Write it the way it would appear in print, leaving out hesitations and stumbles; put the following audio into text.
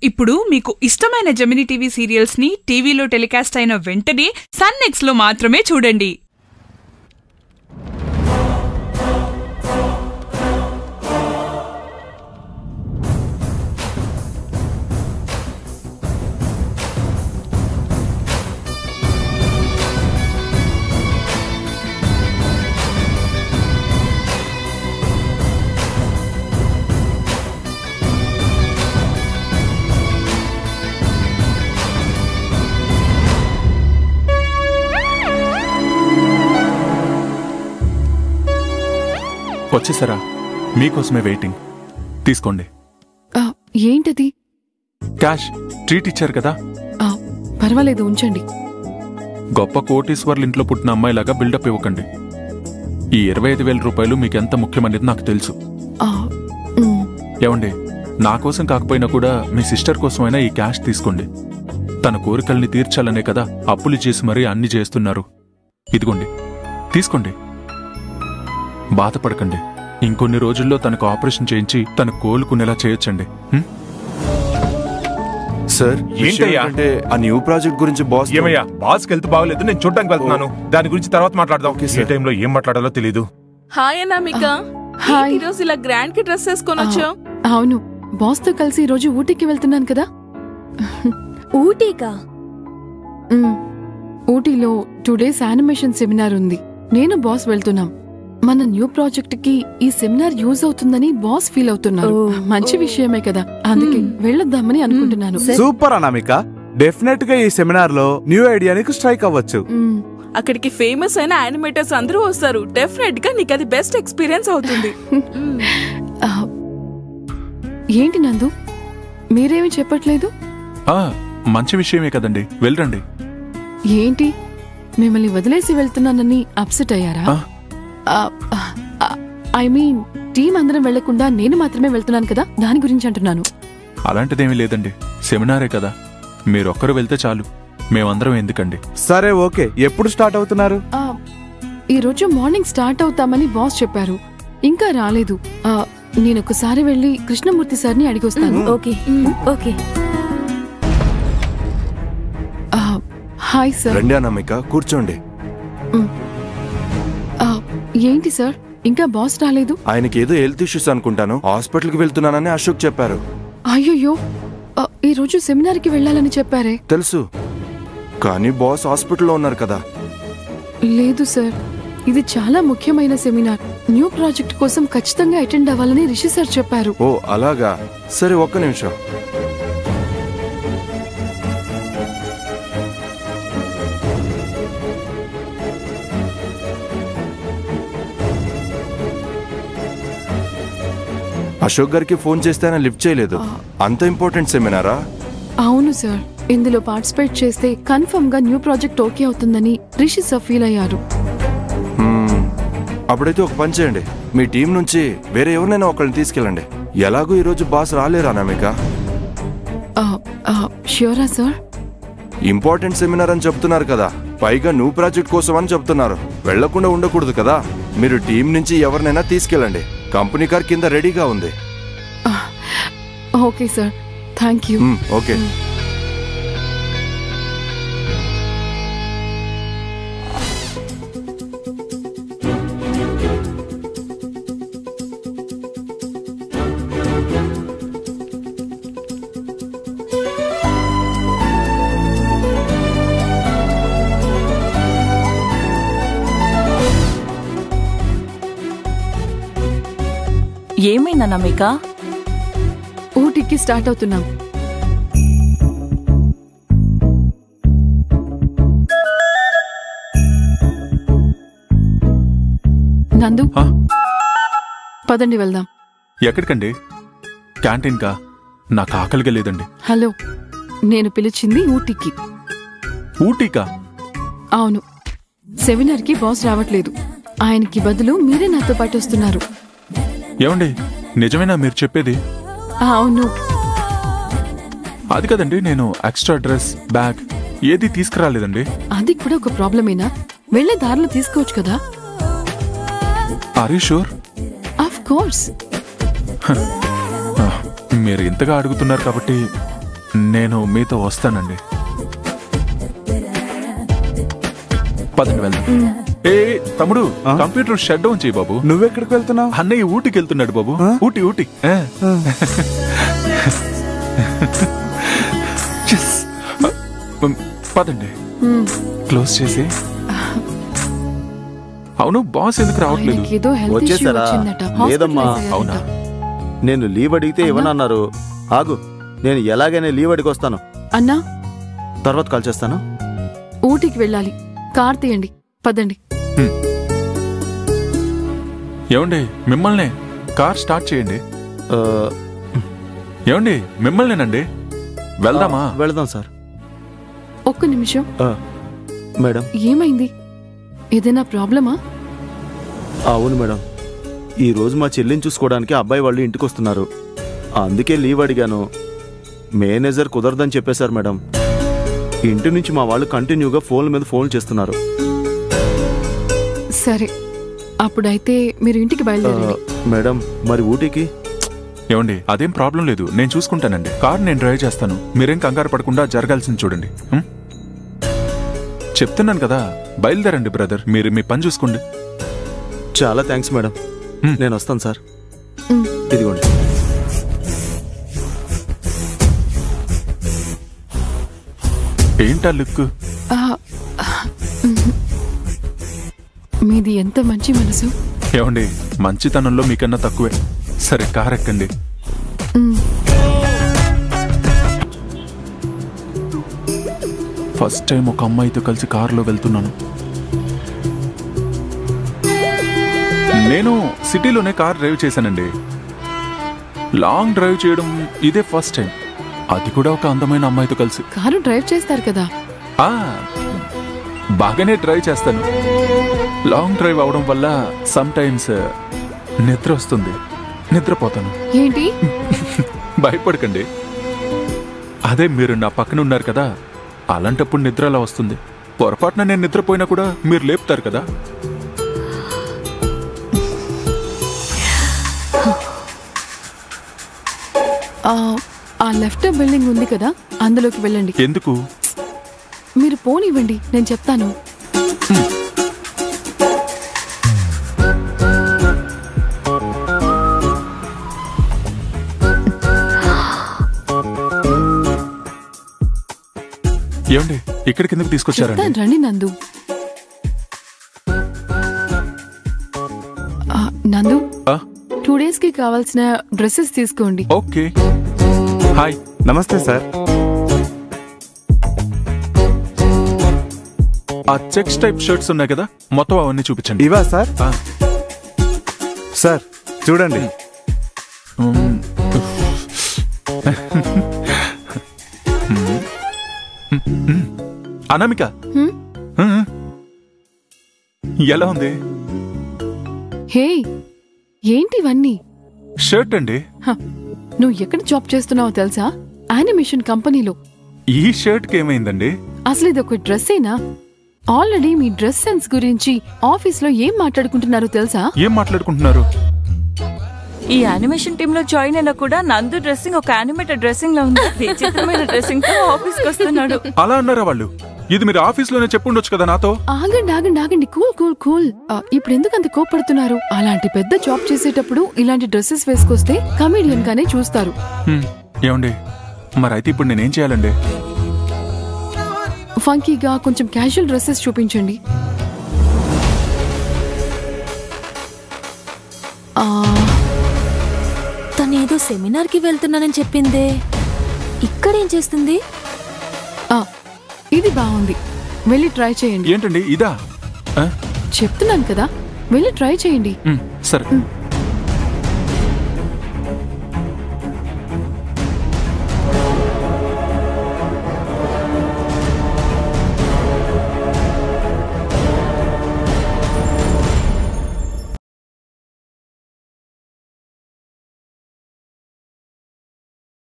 ఇప్పుడు మీకు ఇష్టమైన జెమినీ టీవీ సీరియల్స్ ని టీవీలో టెలికాస్ట్ అయిన వెంటనే సన్ నెక్స్ట్ లో మాత్రమే చూడండి. వచ్చేసారా? మీకోసమే వెయిటింగ్. తీసుకోండి. ఏంటది? క్యాష్ ట్రీట్ ఇచ్చారు కదా. పర్వాలేదు, ఉంచండి. గొప్ప కోటీశ్వర్ల ఇంట్లో పుట్టిన అమ్మాయిలాగా బిల్డప్ ఇవ్వకండి. ఈ 25,000 రూపాయలు మీకెంత ముఖ్యమనేది నాకు తెలుసు. ఏమండి, నా కోసం కాకపోయినా కూడా మీ సిస్టర్ కోసమైనా ఈ క్యాష్ తీసుకోండి. తన కోరికల్ని తీర్చాలనే కదా అప్పులు చేసి మరీ అన్ని చేస్తున్నారు. ఇదిగోండి, తీసుకోండి. బాధపడకండి. ఇంకొన్ని రోజుల్లో తనకు ఆపరేషన్ చేయించి తను కోలుకునేలా చేయొచ్చండి. సార్, ఏంటంటే ఆ న్యూ ప్రాజెక్ట్ గురించి బాస్ ఏమయ్యా, బాస్కి హెల్త్ బాగలేదు, నేను చూడడానికి వెళ్తున్నాను. దాని గురించి తర్వాత మాట్లాడదాం. ఏ టైంలో ఏం మాట్లాడాలో తెలీదు. హాయ్ అనామిక. ఈ రోజు ఇలా గ్రాండ్ కి డ్రెస్ వేసుకొని వచ్చావు? అవును, బాస్ తో కలిసి ఈ రోజు ఊటీకి వెళ్తున్నాను కదా. ఊటీకా? ఊటీలో 2 days యానిమేషన్ సెమినార్ ఉంది. నేను బాస్ వెళ్తున్నాం. మన న్యూ ప్రాజెక్ట్ కి ఈ సెమినార్ యూజ్ అవుతుందని బాస్ ఫీల్ అవుతున్నారు. మంచి విషయమే కదా, అందుకే వెళ్ళొద్దామని అనుకుంటున్నాను. సూపర్ అనామిక, డెఫినెట్ గా ఈ సెమినార్ లో న్యూ ఐడియా నీకు స్ట్రైక్ అవ్వచ్చు. అక్కడికి ఫేమస్ అయిన యానిమేటర్స్ అందరూ వస్తారు. డెఫినెట్ గా నీకు అది బెస్ట్ ఎక్స్పీరియన్స్ అవుతుంది. ఏంటి నందు, మీరేమి చెప్పట్లేదు? మంచి విషయమే కదండి, వెళ్ళండి. ఏంటి, మిమ్మల్ని వదిలేసి వెళ్తున్నానని అప్సెట్ అయ్యారా? ఐ మీన్ టీం అందరం వెళ్లకుండా నేను మాత్రమే వెళ్తున్నాను కదా, దాని గురించి అంటున్నాను. అలాంటిదేమీ లేదండి, సెమినారే కదా, మీరొక్కరు వెళ్తే చాలు, మేమందరం ఎందుకండి. సరే ఓకే, ఎప్పుడు స్టార్ట్ అవుతున్నారు? ఈ రోజు మార్నింగ్ స్టార్ట్ అవుతామని బాస్ చెప్పారు, ఇంకా రాలేదు. నేనొకసారి వెళ్లి కృష్ణమూర్తి సార్ని అడిగొస్తాను. Okay okay. Hi sir. రండి అనామిక, కూర్చోండి. ఏంటి సార్, ఇంకా బాస్ రాలేదు? ఆయనకి ఏదో హెల్త్ ఇష్యూస్ అనుకుంటాను, హాస్పిటల్ కి వెళ్తున్నానని అశోక్ చెప్పారు. అయ్యో, ఈ రోజు సెమినార్ కి వెళ్ళాలని చెప్పారే. తెలుసు, కానీ బాస్ హాస్పిటల్లో ఉన్నారు కదా. లేదు సార్, ఇది చాలా ముఖ్యమైన సెమినార్. న్యూ ప్రాజెక్ట్ కోసం ఖచ్చితంగా అటెండ్ అవ్వాలని రిషి సార్ చెప్పారు. ఓ అలాగా, సరే ఒక్క నిమిషం. అశోక్ గారికి ఫోన్ చేస్తే ఆయన లిఫ్ట్ చేయలేదు. అంత ఇంపార్టెంట్ సెమినారా? అవును సార్, ఇందులో పార్టిసిపేట్ చేస్తే కన్ఫర్మ్ గా న్యూ ప్రాజెక్ట్ ఓకే అవుతుందని రిషి సార్ ఫీల్ అయ్యారు. అప్పుడైతే ఒక పని చేయండి, మీ టీం నుంచి వేరే ఎవరినైనా ఒకరిని తీసుకెళ్ళండి. ఎలాగో ఈరోజు బాస్ రాలేరా అనామిక? ష్యూరా సార్? ఇంపార్టెంట్ సెమినార్ అని చెప్తున్నారు కదా, పైగా న్యూ ప్రాజెక్ట్ కోసం అని చెప్తున్నారు. వెళ్లకుండా ఉండకూడదు కదా. మీరు టీం నుంచి ఎవరినైనా తీసుకెళ్ళండి, కంపెనీ కార్ కింద రెడీగా ఉంది. Okay sir, thank you. Okay. ఏమైందా నమిక? ఊటీకి స్టార్ట్ అవుతున్నాం. నందు, పదండి వెళ్దాం. ఎక్కడికండి? క్యాంటీన్ కా? నాకు ఆకలిగా లేదండి. హలో, నేను పిలిచింది ఊటీకి. ఊటీకా? అవును, సెమినార్ కి బాస్ రావట్లేదు. ఆయనకి బదులు మీరే నాతో పాటు వస్తున్నారు. ఏమండి, నిజమేనా మీరు చెప్పేది? అవును. అది కదండి, నేను ఎక్స్ట్రా డ్రెస్, బ్యాగ్ ఏది తీసుకురాలేదండి. అది కూడా ఒక ప్రాబ్లమేనా? వెళ్లే దారిలో తీసుకోవచ్చు కదా. Are you sure? Of course. మీరు ఇంతగా అడుగుతున్నారు కాబట్టి నేను మీతో వస్తానండి. పదండి వెళ్దాం. ఏ తమ్ముడు, కంప్యూటర్ షట్ డౌన్ చేయి బాబు. నువ్వెక్కడికి వెళ్తున్నావు? అన్నయ్య ఊటికి వెళ్తున్నాడు బాబు. ఊటి. పదండి, క్లోజ్ చేసి. అవును, బాస్ ఎందుకు రావట్లేదు? ఏదో హెల్త్ ఇష్యూ వచ్చేసారా? వచ్చిందట. లేదమ్మా. హాస్పిటలైజ్ అవునా? అయ్యారట. నేను లీవ్ అడిగితే ఇవ్వనన్నారు. ఆగు, నేను ఎలాగైనా లీవ్ అడిగి వస్తాను. అన్నా, తర్వాత కాల్ చేస్తాను. ఊటీకి వెళ్ళాలి. కార్ తీయండి, పదండి. ఏమండి, మిమ్మల్నే కార్ స్టార్ట్ చేయండి. ఆ, ఏమండి, మిమ్మల్నేనండి. వెళ్దామా? వెళదాం సార్. ఒక్క నిమిషం. మేడం. ఏమైంది? ఏదైనా ప్రాబ్లమా? అవును మేడం, ఈ రోజు మా చెల్లిని చూసుకోవడానికి అబ్బాయి వాళ్ళు ఇంటికి వస్తున్నారు. అందుకే లీవ్ అడిగాను. మేనేజర్ కుదరదని చెప్పేశారు మేడం. ఇంటి నుంచి మా వాళ్ళు కంటిన్యూగా ఫోన్ల మీద ఫోన్ చేస్తున్నారు. సరే, అప్పుడైతే మీరు ఇంటికి బయలుదేరండి. మేడం, మరి ఊటీకి? ఏమండి, అదేం ప్రాబ్లం లేదు, నేను చూసుకుంటానండి. కార్ నేను డ్రైవ్ చేస్తాను. మీరేం కంగారు పడకుండా జరగాల్సింది చూడండి. చెప్తున్నాను కదా, బయలుదేరండి బ్రదర్. మీరు మీ పని చూసుకోండి. చాలా థ్యాంక్స్ మేడం. నేను వస్తాను సార్. ఇదిగోండి. ఏంటా లుక్? మీది ఎంత మంచి మనసు. ఏమండి, మంచితనంలో మీకన్నా తక్కువే. సరే, కార్ ఎక్కండి. ఫస్ట్ టైం ఒక అమ్మాయితో కలిసి కారులో వెళ్తున్నాను. నేను సిటీలోనే కార్ డ్రైవ్ చేశానండి. లాంగ్ డ్రైవ్ చేయడం ఇదే ఫస్ట్ టైం. అది కూడా ఒక అందమైన అమ్మాయితో కలిసి. కారు డ్రైవ్ చేస్తారు కదా? బాగానే డ్రైవ్ చేస్తాను. లాంగ్ డ్రైవ్ అవడం వల్ల సమ్ టైమ్స్ నిద్ర వస్తుంది, నిద్రపోతాను. ఏంటి? భయపడకండి. అదే మీరు నా పక్కన ఉన్నారు కదా, అలాంటప్పుడు నిద్ర అలా వస్తుంది. పొరపాటున నేను నిద్రపోయినా కూడా మీరు లేపుతారు కదా. ఆ లెఫ్ట్ బిల్డింగ్ ఉంది కదా, అందులోకి వెళ్ళండి. ఎందుకు? మీరు పోనివ్వండి, నేను చెప్తాను. ఏమండి, ఇక్కడికి ఎందుకు తీసుకొచ్చారండి? చెప్తాను రండి నందు. నందు, 2 days కి కావాల్సిన డ్రెస్సెస్ తీసుకోండి. ఓకే. హాయ్. నమస్తే సార్. ఆ చెక్స్ టైప్ షర్ట్స్ ఉన్నాయి కదా, మొత్తం అవన్నీ చూపించండి. ఇవా సార్? సార్ చూడండి. అనామిక, ఎలా ఉంది? హే, ఏంటివన్నీ? షర్ట్ అండి. నువ్వు ఎక్కడ జాబ్ చేస్తున్నావో తెలుసా? యానిమేషన్ కంపెనీలో. ఈ షర్ట్ కి ఏమైందండి? అసలు ఇది ఒక డ్రెస్సేనా? ఆల్రెడీ మీ డ్రెస్ సెన్స్ గురించి ఆఫీస్ లో ఏం మాట్లాడుకుంటున్నారో తెలుసా? ఏం మాట్లాడుకుంటున్నారు? ఈ యానిమేషన్ టీమ్ లో జాయిన్ అయినా కూడా నందు డ్రెస్సింగ్ ఒక యానిమేటెడ్ డ్రెస్సింగ్ లా ఉంది. విచిత్రమైన డ్రెస్సింగ్ తో ఆఫీస్ కి వస్తున్నాడు. అలా అన్నారా వాళ్ళు? ఇది మీరు ఆఫీస్ లోనే చెప్పుండొచ్చు కదా నాతో. ఆగండి ఆగండి ఆగండి, కూల్ కూల్ కూల్. ఇప్పుడు ఎందుకు అంత కోపడుతున్నారు? అలాంటి పెద్ద జాబ్ చేసేటప్పుడు ఇలాంటి డ్రెస్సెస్ వేసుకొస్తే కమేడియన్ గానే చూస్తారు. ఏమండి, మరైతే ఇప్పుడు నేనేం చేయాలండి? ఫంకీగా కొంచెం క్యాజువల్ డ్రెస్సెస్ చూపించండి. తనేదో సెమినార్ కి వెళ్తున్నానని చెప్పిందే, ఇక్కడేం చేస్తుంది? ఇది బాగుంది, వెళ్ళి ట్రై చేయండి. ఏంటండి ఇదా? చెప్తున్నాను కదా, వెళ్ళి ట్రై చేయండి. సరే.